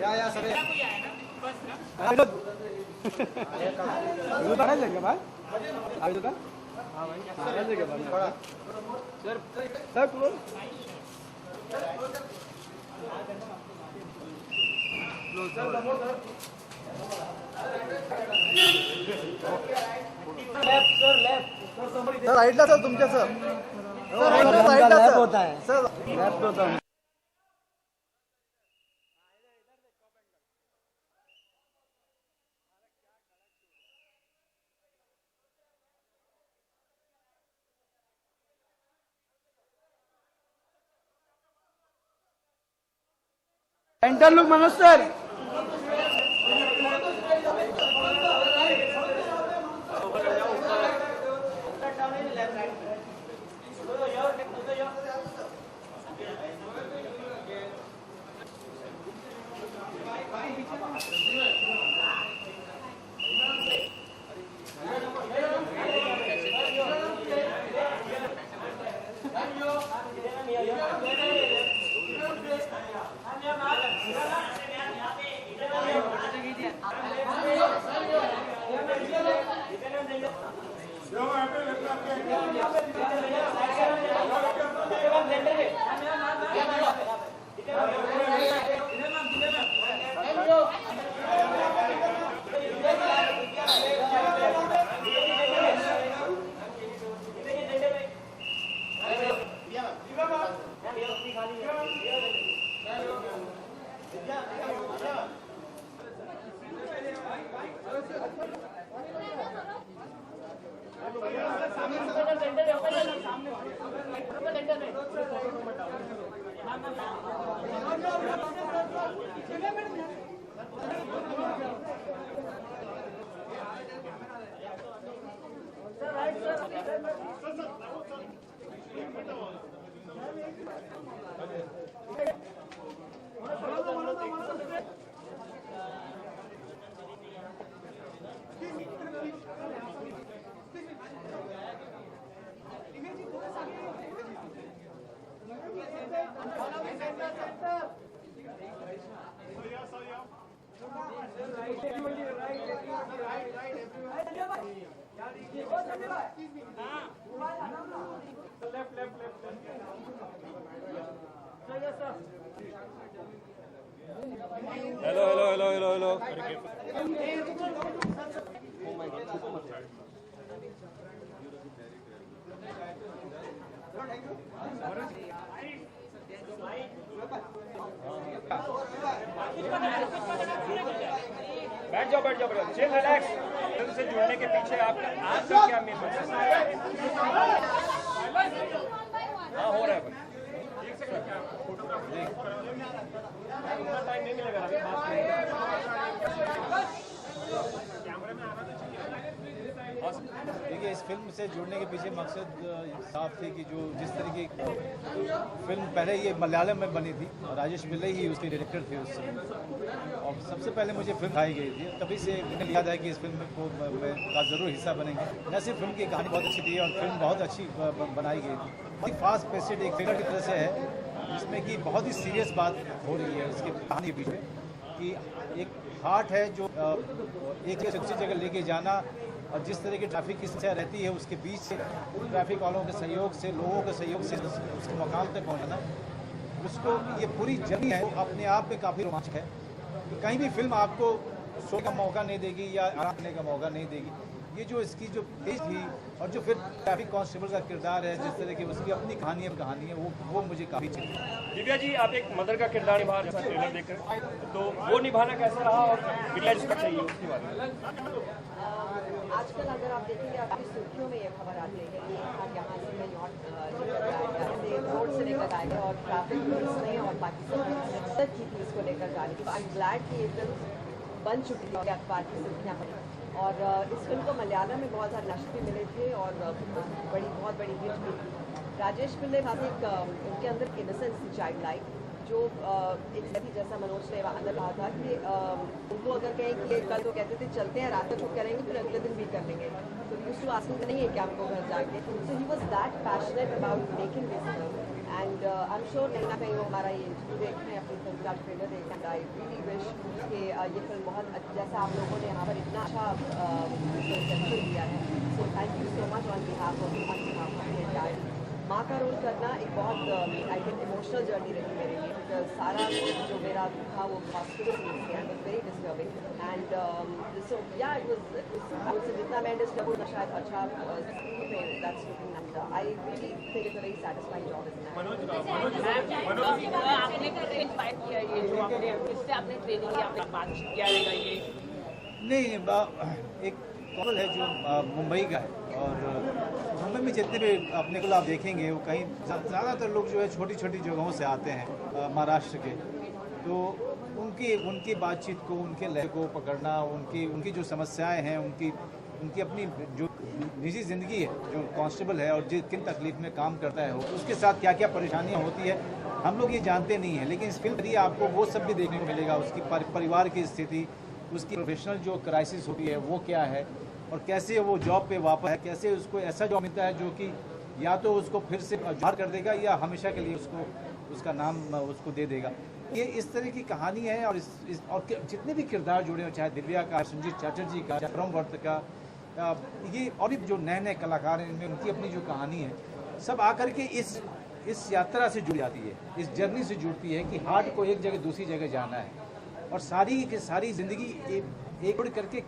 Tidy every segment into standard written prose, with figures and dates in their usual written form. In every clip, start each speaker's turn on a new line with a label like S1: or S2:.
S1: या sir राईटला sir तुमच्या sir राईटला होता है सर लेफ्ट होता है enter look Manoj sir hello बैठ जाओ चिल रिलैक्स। फिल्म से जुड़ने के पीछे आपका आज का क्या मेन मकसद है? हाँ हो रहा है टाइम नहीं मिलेगा अभी देखिए, इस फिल्म से जुड़ने के पीछे मकसद साफ थे कि जो जिस तरीके फिल्म पहले ये मलयालम में बनी थी और राजेश पिल्लई ही उसके डायरेक्टर थे उस समय, और सबसे पहले मुझे फिल्म दिखाई गई थी, तभी से मैंने याद है कि इस फिल्म को का ज़रूर हिस्सा बनेंगे। न सिर्फ फिल्म की कहानी बहुत अच्छी थी और फिल्म बहुत अच्छी बनाई गई थी, बहुत फास्ट पेस्ड एक थ्रिलर की तरह से है, जिसमें कि बहुत ही सीरियस बात हो रही है उसकी कहानी के बीच में कि एक हार्ट है जो एक जगह से दूसरी जगह लेके जाना, और जिस तरह की ट्रैफिक की समस्या रहती है उसके बीच से ट्रैफिक वालों के सहयोग से, लोगों के सहयोग से उसके मकाम तक पहुंचना, उसको ये पूरी जर्नी है वो अपने आप में काफ़ी रोमांचक है। तो कहीं भी फिल्म आपको सोने का मौका नहीं देगी या आराम करने का मौका नहीं देगी। ये जो इसकी जो पेज थी और जो फिर ट्रैफिक कांस्टेबल का किरदार है, जिस तरह की उसकी अपनी कहानी है वो मुझे काफ़ी चाहिए।
S2: दिव्या जी, आप एक मदर का किरदार निभा रहे हैं ट्रेलर देखकर, तो वो निभाना कैसा रहा और क्या रिस्पेक्ट चाहिए उसके बारे में?
S3: आजकल अगर आप देखेंगे आपकी सुर्खियों में ये खबर आती है कि यहाँ से मैं रोड से लेकर आएगा और ट्रैफिक पुलिस ने और पाकिस्तान ने मदद की थी इसको लेकर जाने की। आई एम ग्लैड कि ये फिल्म बन चुकी है अखबार की सुर्खियाँ में, और इस फिल्म को मलयालम में बहुत सारे नशे भी मिले थे और बहुत बड़ी हिट भी थी। राजेश पिल्लई साथ एक उनके अंदर इनोसेंस थी, चाइल्ड लाइक, जो एक थी, जैसा मनोज ने अंदर कहा था कि उनको अगर कहें कि कल तो कहते थे चलते हैं, रात को करेंगे फिर अगले दिन भी कर लेंगे, तो यूज्ड टू आस्किंग नहीं है कि हमको घर जाके। So he was that passionate about making this film, and I am sure कहीं ना कहीं वो हमारा ये इंटरव्यू देखें, अपनी फिल्म का ट्रेलर देखें। एंड आई रियली विश कि ये फिल्म बहुत जैसा आप लोगों ने यहाँ पर इतना अच्छा रिसेप्शन दिया है, so thank you so much on behalf of entire. माँ का रोल करना एक बहुत आई थिंक इमोशनल जर्नी रही मेरे लिए, बिकॉज सारा जो मेरा था वो हॉस्पिटल सीन से and very disturbing and so या इट वाज जितना मैं डिस्टर्ब हूँ शायद अच्छा that's and I really think it's a very satisfying job is
S4: आपने कैसे इंस्पायर किया ये जो आपने किससे आपने ट्रेनिंग किया, आपने बातचीत किया रहेगा ये?
S1: नहीं, एक कपल है जो मुंबई का है, और मुंबई में जितने भी अपने को आप देखेंगे वो कहीं ज़्यादातर लोग जो है छोटी छोटी जगहों से आते हैं महाराष्ट्र के, तो उनकी बातचीत को, उनके लय को पकड़ना, उनकी जो समस्याएं हैं, उनकी अपनी जो निजी ज़िंदगी है, जो कांस्टेबल है और किन तकलीफ में काम करता है, उसके साथ क्या क्या परेशानियां होती है हम लोग ये जानते नहीं हैं, लेकिन इस फिल्म में आपको वो सब भी देखने को मिलेगा। उसकी परिवार की स्थिति, उसकी प्रोफेशनल जो क्राइसिस होती है वो क्या है, और कैसे वो जॉब पे वापस है, कैसे उसको ऐसा जॉब मिलता है जो कि या तो उसको फिर से बाहर कर देगा या हमेशा के लिए उसका नाम उसको दे देगा। ये इस तरह की कहानी है, और और जितने भी किरदार जुड़े हो, चाहे दिव्या का, संजीत चटर्जी का, परम वर्त का, ये और भी जो नए नए कलाकार हैं, इनमें उनकी अपनी जो कहानी है, सब आकर के इस यात्रा से जुड़ जाती है, इस जर्नी से जुड़ती है कि हार्ट को एक जगह दूसरी जगह जाना है, और सारी की सारी ज़िंदगी एक जुड़ करके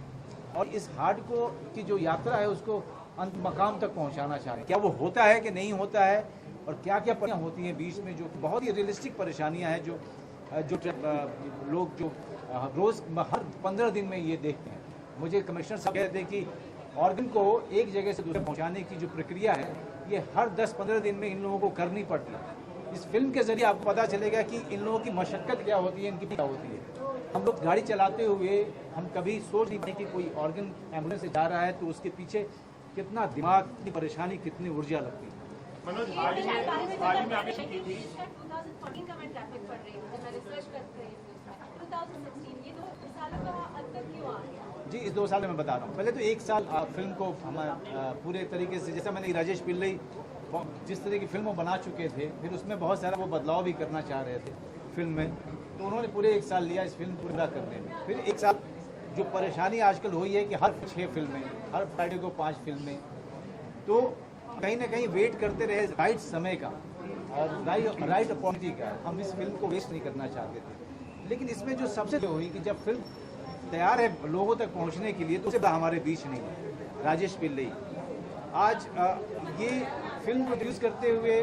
S1: और इस हार्ट को की जो यात्रा है उसको अंत मकाम तक पहुंचाना चाह रहे हैं। क्या वो होता है कि नहीं होता है, और क्या क्या परेशानियाँ होती हैं बीच में, जो बहुत ही रियलिस्टिक परेशानियाँ हैं जो लोग जो रोज़ हर 15 दिन में ये देखते हैं। मुझे कमिश्नर साहब कहते हैं कि ऑर्गन को एक जगह से दूसरे पहुँचाने की जो प्रक्रिया है ये हर 10-15 दिन में इन लोगों को करनी पड़ती है। इस फिल्म के जरिए आपको पता चलेगा कि इन लोगों की मशक्क़त क्या होती है, इनकी क्या होती है। हम लोग गाड़ी चलाते हुए हम कभी सोच नहीं पाते कि कोई ऑर्गन एम्बुलेंस से जा रहा है तो उसके पीछे कितना दिमाग, कितनी परेशानी, कितनी ऊर्जा लगती है।
S5: मनोज, हाल ही में आपने की थी
S4: 2014 का मैं ट्रैफिक पढ़ रही हूँ, मैं रिसर्च करते हैं 2016, ये 2 सालों का अंतर क्यों आ गया?
S1: जी, इस 2 साल में मैं बता रहा हूँ। पहले तो 1 साल फिल्म को हम पूरे तरीके से, जैसा मैंने राजेश पिल्लई जिस तरह की फिल्म वो बना चुके थे, फिर उसमें बहुत सारा वो बदलाव भी करना चाह रहे थे फिल्म में, तो उन्होंने पूरे 1 साल लिया इस फिल्म पूरा करने में। फिर 1 साल जो परेशानी आजकल हुई है कि हर 6 फिल्में, हर फ्राइडे को 5 फिल्में, तो कहीं ना कहीं वेट करते रहे राइट समय का और राइट अपॉर्चुनिटी का। हम इस फिल्म को वेस्ट नहीं करना चाहते थे, लेकिन इसमें जो सबसे हुई कि जब फिल्म तैयार है लोगों तक पहुंचने के लिए, तो उसे हमारे बीच नहीं है राजेश पिल्लई। आज ये फिल्म प्रोड्यूस करते हुए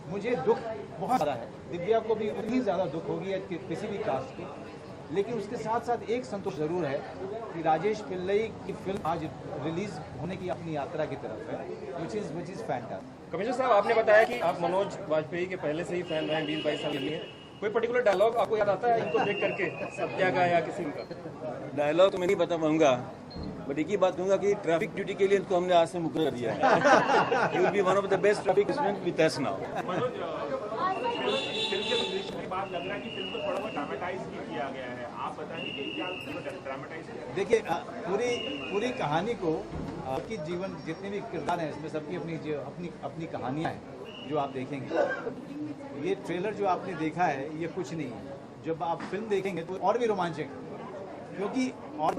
S1: मुझे दुख बहुत ज़्यादा है, दिव्या को भी उतनी ज़्यादा दुख होगी कि किसी भी कास्ट की, लेकिन उसके साथ साथ एक संतोष ज़रूर है कि राजेश पिल्लई की फिल्म आज रिलीज़ होने की अपनी यात्रा की तरफ है, विच इज़ फैंटास्टिक।
S2: कमिश्नर साहब, आपने बताया कि आप मनोज वाजपेयी के पहले से ही फैन रहे हैं 20-22 साल के लिए, कोई पर्टिकुलर डायलॉग आपको याद आता है इनको देख करके, सत्या का या किसी का?
S6: डायलॉग तो मैं नहीं बता पाऊंगा, बट एक ही बात कहूँगा कि ट्रैफिक ड्यूटी के लिए इनको हमने आज से मुकर्रर कर दिया है। He will be one of the best traffic inspector with us now.
S5: Manoj, film के रिलीज के बाद लग रहा है कि फिल्म को थोड़ा बहुत ड्रामेटाइज भी किया गया है, आप बताएंगे कि क्या ड्रामेटाइज किया?
S1: देखिए, पूरी कहानी को कि जीवन जितने भी किरदार हैं इसमें सबकी अपनी कहानियाँ हैं जो आप देखेंगे। ये ट्रेलर जो आपने देखा है ये कुछ नहीं है, जब आप फिल्म देखेंगे तो और भी रोमांचक, क्योंकि और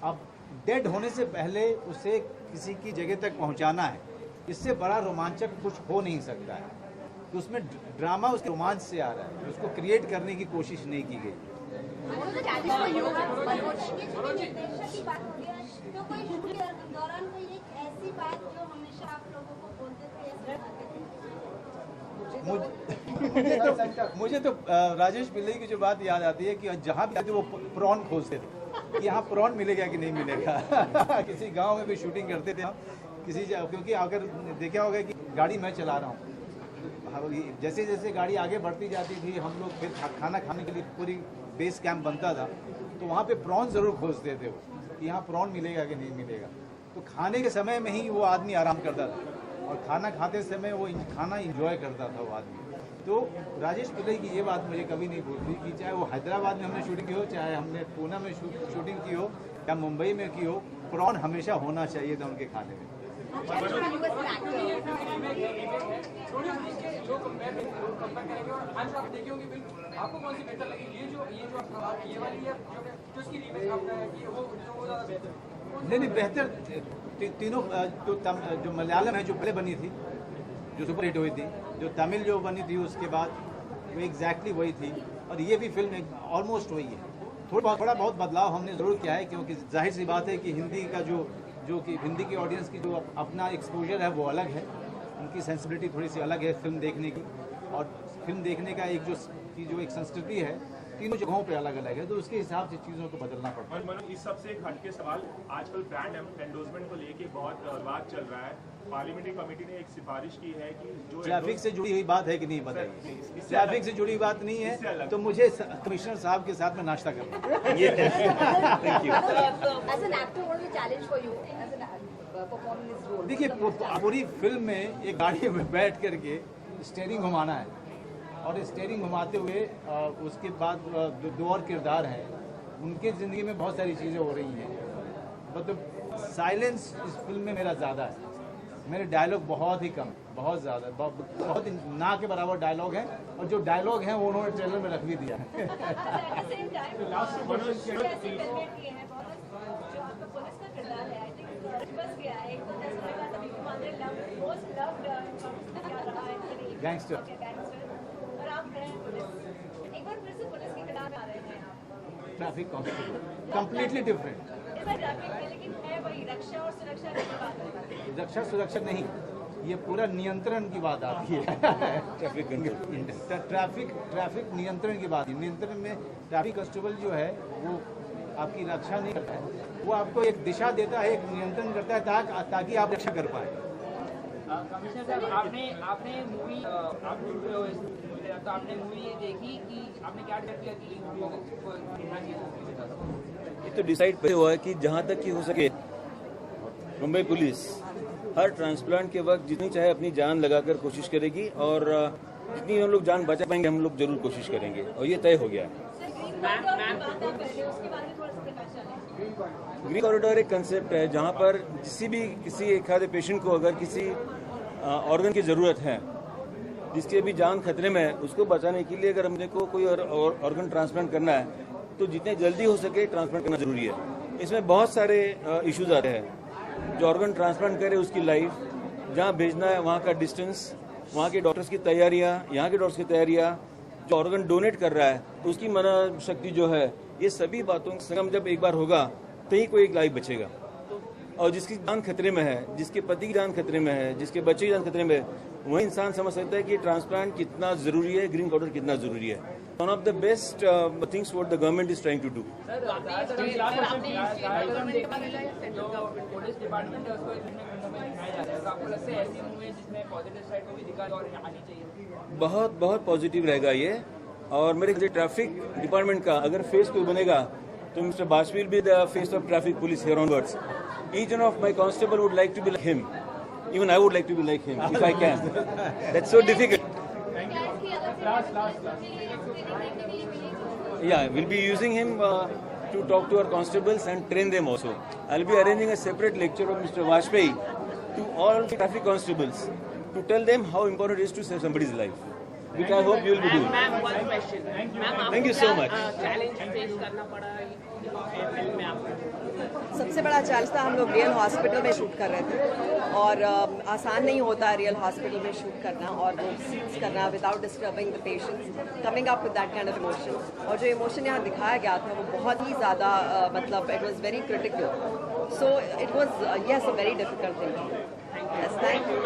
S1: अब डेड होने से पहले उसे किसी की जगह तक पहुंचाना है, इससे बड़ा रोमांचक कुछ हो नहीं सकता है। तो उसमें ड्रामा उसके रोमांच से आ रहा है, उसको क्रिएट करने की कोशिश नहीं की गई। मुझे तो राजेश पिल्लई की जो बात याद आती है कि जहाँ भी आते वो प्रॉन खोजते थे कि यहाँ प्रॉन मिलेगा कि नहीं मिलेगा। किसी गांव में भी शूटिंग करते थे हम क्योंकि अगर देखा होगा कि गाड़ी मैं चला रहा हूँ, जैसे जैसे गाड़ी आगे बढ़ती जाती थी हम लोग फिर खाना खाने के लिए पूरी बेस कैंप बनता था, तो वहाँ पे प्रॉन ज़रूर खोजते थे वो कि यहाँ प्रॉन मिलेगा कि नहीं मिलेगा। तो खाने के समय में ही वो आदमी आराम करता था और खाना खाते समय वो खाना इंजॉय करता था वो आदमी। तो राजेश पिल्लई की ये बात मुझे कभी नहीं भूलती कि चाहे वो हैदराबाद में हमने शूटिंग की हो, चाहे हमने पूना में शूटिंग की हो या मुंबई में की हो, प्रॉन हमेशा होना चाहिए था उनके खाने में।
S7: आपको कौन सी बेहतर लगी? ये जो ये वाली है जो इसकी रीमेक आपने की वो ज्यादा बेहतर?
S1: नहीं बेहतर तीनों जो मलयालम है जो पहले बनी थी, जो सुपर हिट हुई थी, जो तमिल जो बनी थी उसके बाद वो एग्जैक्टली वही थी, और ये भी फिल्म ऑलमोस्ट वही है। थोड़ा बहुत बदलाव हमने ज़रूर किया है, क्योंकि जाहिर सी बात है कि हिंदी का जो कि हिंदी की ऑडियंस की जो अपना एक्सपोजर है वो अलग है, उनकी सेंसिबिलिटी थोड़ी सी अलग है फिल्म देखने की, और फिल्म देखने का जो एक संस्कृति है तीनों जगहों पे अलग अलग है, तो उसके हिसाब से चीज़ों को बदलना पड़ता है।
S5: और मनोज, इस सबसे एक हटके सवाल, आजकल ब्रांड एंडोर्समेंट को लेके बहुत विवाद चल रहा है। पार्लियामेंट्री कमेटी ने एक सिफारिश की है कि जो
S1: ट्रैफिक से जुड़ी हुई बात है कि नहीं बताइए? ट्रैफिक से जुड़ी बात नहीं है तो मुझे कमिश्नर साहब के साथ में नाश्ता करना।
S6: Thank you.
S3: As an actor, what is the challenge for you as an performing this role?
S1: देखिए पूरी फिल्म में एक गाड़ी में बैठ करके स्टीयरिंग घुमाना है, और स्टीयरिंग घुमाते हुए उसके बाद दो और किरदार हैं, उनके ज़िंदगी में बहुत सारी चीज़ें हो रही हैं, मतलब साइलेंस इस फिल्म में मेरा ज़्यादा है, मेरे डायलॉग बहुत ही कम, बहुत ज़्यादा, बहुत ना के बराबर डायलॉग हैं, और जो डायलॉग हैं वो उन्होंने ट्रेलर में रख भी दिया है। गैंगस्टर।
S4: और आप हैं पुलिस, एक बार फिर से पुलिस के किरदार आ रहे हैं आप।
S1: Traffic constable completely different.
S4: Traffic में लेकिन है वही रक्षा और सुरक्षा की बात है।
S1: रक्षा सुरक्षा नहीं, ये पूरा नियंत्रण की बात आती है।
S6: ट्रैफिक कंट्रोल,
S1: ट्रैफिक नियंत्रण की बात है। नियंत्रण में ट्रैफिक कांस्टेबल जो है वो आपकी रक्षा नहीं करता है, वो आपको एक दिशा देता है, एक नियंत्रण करता है ताकि आप रक्षा कर पाए।
S7: कमिश्नर साहब, आपने मूवी तो आपने मूवी ये देखी कि आपने क्या डर किया कि
S6: ये तो डिसाइड पहले हुआ है कि जहाँ तक कि हो सके मुंबई पुलिस हर ट्रांसप्लांट के वक्त जितनी चाहे अपनी जान लगाकर कोशिश करेगी, और जितनी हम लोग जान बचा पाएंगे हम लोग जरूर कोशिश करेंगे, और ये तय हो गया है। ग्रीन कॉरिडोर एक कंसेप्ट है जहाँ पर किसी एक आधे पेशेंट को अगर किसी ऑर्गन की ज़रूरत है, जिसके भी जान खतरे में है, उसको बचाने के लिए अगर हमने को कोई ऑर्गन ट्रांसप्लांट करना है तो जितने जल्दी हो सके ट्रांसप्लांट करना जरूरी है। इसमें बहुत सारे इश्यूज आते हैं, जो ऑर्गन ट्रांसप्लांट करे उसकी लाइफ, जहाँ भेजना है वहाँ का डिस्टेंस, वहाँ के डॉक्टर्स की तैयारियाँ, यहाँ के डॉक्टर्स की तैयारियाँ, जो ऑर्गन डोनेट कर रहा है उसकी मन शक्ति जो है, ये सभी बातों का संगम जब एक बार होगा तो ही कोई एक लाइफ बचेगा। और जिसकी जान खतरे में है, जिसके पति की जान खतरे में है, जिसके बच्चे की जान खतरे में है, वही इंसान समझ सकता है कि ट्रांसप्लांट कितना जरूरी है, ग्रीन कॉरिडोर कितना जरूरी है। One of the best things what the government is trying to do.
S7: Police department है उसको दिखाया जा रहा है, आपको लगता है ऐसी मूवी जिसमें पॉजिटिव साइड को भी दिखा और आनी चाहिए?
S6: बहुत बहुत पॉजिटिव रहेगा ये, और मेरे ट्रैफिक डिपार्टमेंट का अगर फेस कोई बनेगा तो mister Bajpai will be the face of traffic police here onwards. Each one of my constable would like to be like him. Even I would like to be like him if I can. That's so difficult. Yeah, we'll be using him to talk to our constables and train them also. I'll be arranging a separate lecture of Mr. Vajpayee to all the traffic constables to tell them how important it is to save somebody's life, which I hope you will be doing.
S8: Ma'am, one question. Ma'am,
S6: Thank you so much.
S8: Challenge face करना पड़ा film में आपको?
S3: सबसे बड़ा challenge था, हम लोग real hospital में शूट कर रहे थे, और आसान नहीं होता रियल हॉस्पिटल में शूट करना और वो सीन्स करना without disturbing the patients, coming up with that kind of emotion. और जो इमोशन यहाँ दिखाया गया था वो बहुत ही ज़्यादा मतलब it was very critical, so it was yes a very difficult thing. Yes, thank you.